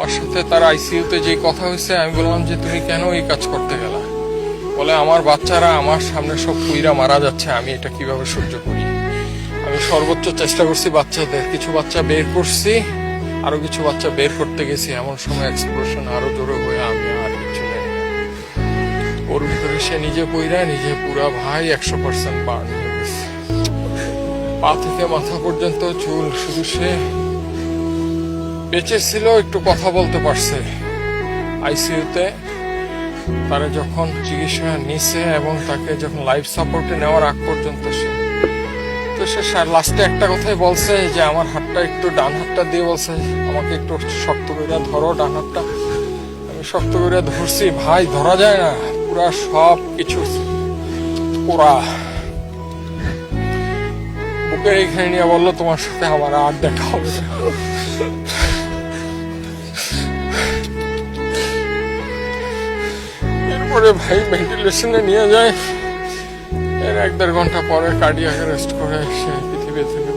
আমার সাথে তার আইসিইউতে যে কথা হয়েছে, আমি বললাম যে তুমি কেন এই কাজ করতে গেলা? বলে আমার বাচ্চারা আমার সামনে সব পুইরা মারা যাচ্ছে, আমি এটা কিভাবে সহ্য করি। আমি সর্বোচ্চ চেষ্টা করছি বাচ্চাদের, কিছু বাচ্চা বের করছি, আরো কিছু বাচ্চা বের করতে গেছি, এমন সময় এক্সপ্লোশন আরো জোরে হয়ে আমি আর কিছু নেই। ওর ভিতরে সে নিজে পইরা নিজে পুরা ভাই 100% বার্ন হয়ে গেছে, পা থেকে মাথা পর্যন্ত চুল। শুধু সে বেঁচে ছিল, একটু কথা বলতে পারছে আইসিইউতে। তারা যখন চিকিৎসা নিছে এবং তাকে যখন লাইফ সাপোর্টে নেওয়ার আগ পর্যন্ত সে লাস্টে একটা কথাই বলছে যে আমার হাতটা একটু, ডান হাতটা দিয়ে বলছে আমাকে একটু শক্ত করে ধরো ডান হাতটা। আমি শক্ত করে ধরছি, ভাই ধরা যায় না, পুরা সব কিছু পুরা বুকের এখানে নিয়ে বললো তোমার সাথে আমার আর দেখা হবে না। এরপরে ভাই ভেন্টিলেশনে নিয়ে যায়, এর 1-1.5 ঘন্টা পরে কার্ডিয়াক অ্যারেস্ট করে সে পৃথিবী থেকে